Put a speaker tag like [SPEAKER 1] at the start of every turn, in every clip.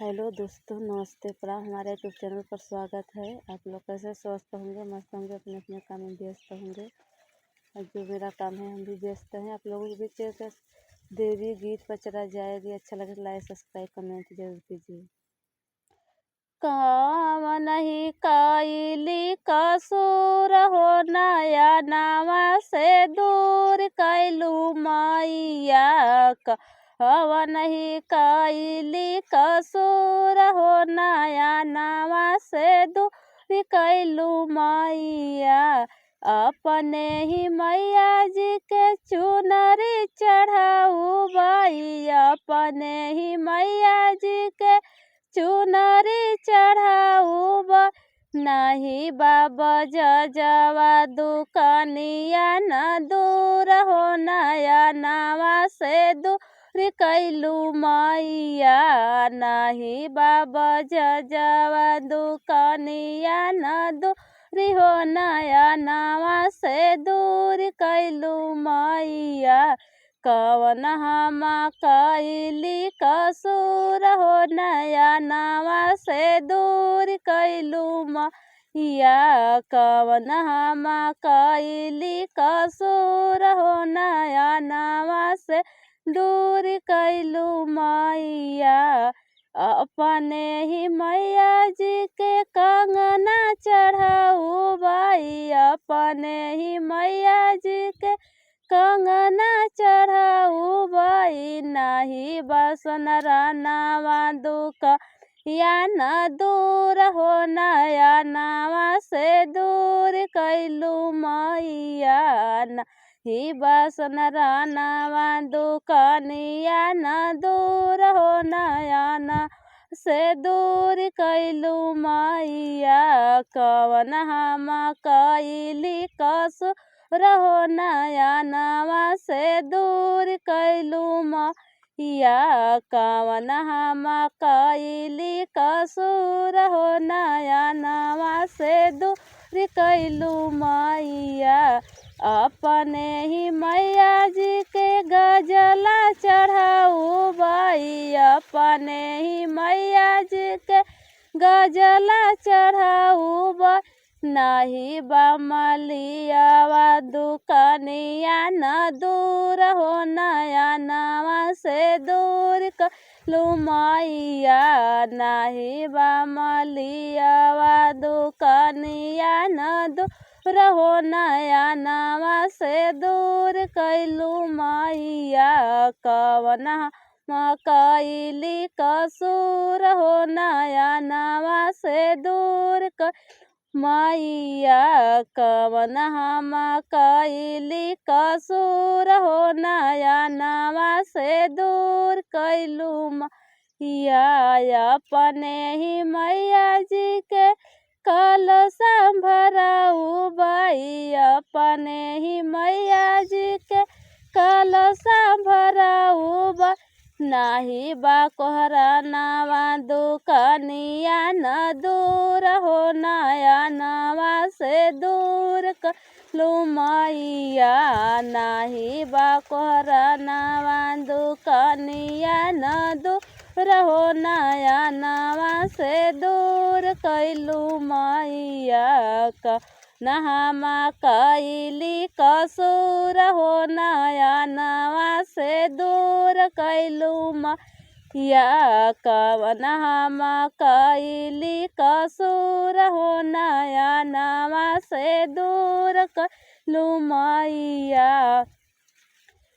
[SPEAKER 1] Hello दोस्तों, नमस्ते, प्रणाम। हमारे यूट्यूब चैनल पर स्वागत है। आप लोग कैसे स्वस्थ होंगे, मस्त होंगे, अपने अपने काम में व्यस्त होंगे। और जो मेरा काम है हम भी व्यस्त हैं। आप लोगों के बीच देवी गीत पचरा जाएगी, अच्छा लगे तो लाइक सब्सक्राइब कमेंट जरूर कीजिए। काम नहीं कैली कसूर हो, नया नामा से दूर कैलू मैया। हवा नहीं कैली कसूर हो, नया नामा से दूर कैलू मैया। अपने ही मैया जी के चुनरी चढ़ाऊ बाई, अपने ही मैया जी के चुनरी चढ़ाऊ नहीं बाबा जवा दुकानिया न दूर हो, नया नावा से दूर कैलू मैया। नहीं बाबा जवा दुकानिया न दूर हो, नया नावा से दूर कैलू मैया। कवन हम कैली कसूर हो, नया नावा से दूर कैलू मैया। कवन हम कैली कसूर हो, नया नावा से दूर कैलू मैया। अपने ही मैया जी के कंगना चढ़ाऊ बाई, अपने ही मैया जी के कंगना चढ़ाऊ बाई। नाही बसन रानावा दुख या न दूर हो, नया नावा से दूर कैलू मैया। नाही बसन रानावा दुकानिया न दूर हो, नया ना से दूर कैलू मैया। कवन हम कैली कसू रहो, नया नावा से दूर कैलू मैया। कवन हम कैली कसूर हो, नया नावा से दूर कैलू मैया। अपने ही मैया जी के गजला चढ़ाऊ बाई, अपने ही मैया जी के गजला चढ़ाऊ बाई। नाही बमलियावा दुकानिया न दूर हो, नया नावा से दूर कैलू मैया। नाही बमलियावा दुकानिया न दूर हो, नया नावा से दूर कैलू मैया। कवन कैली कसूर हो, नया नावा से दूर मैया। कवन हम कैली कसूर हो, नया नावा से दूर कैलू मैया। अपने ही मैया जी के कलशा भराऊ बाई, अपने ही मैया जी के कलशा भराऊ बाई। नाही बा कोहरा नावा दुकानिया न दूर हो, नया नावा से दूर कैलू मैया। नाही बा कोहरा नावा दुकानिया न दूर हो, नया नावा से दूर कैलू मैया। हम कैली कसूर हो, नया नावा से दूर कैलू मैया। कवन हम कैली कसूर हो, नया नावा से दूर कैलू मैया।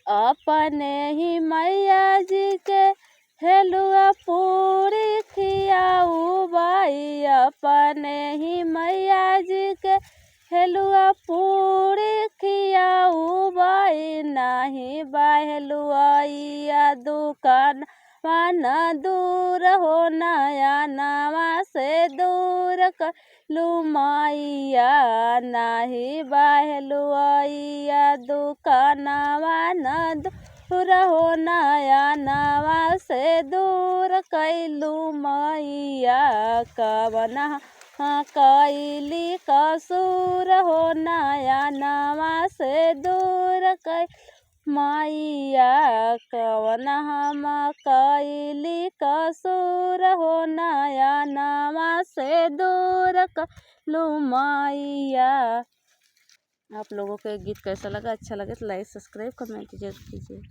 [SPEAKER 1] अपने ही मैया जी के हेलुआ पूरी खियाऊ बाई, अपने ही मैया जी के हेलुआ पूरी खियाऊ बाई। नाही बाहेलुआ दुकान न दूर हो, नया नावा से दूर कैलू मैया। नाही बाहेलुआ दुकानवा न दूर हो, नया नावा से दूर कैलू मैया। कवन कैली कसूर हो, नया नावा से दूर कैलू मैया कवन हम कैली कसूर हो नया नवा से दूर कलू मैया। आप लोगों को गीत कैसा लगा? अच्छा लगे तो लाइक सब्सक्राइब कमेंट जरूर कीजिए।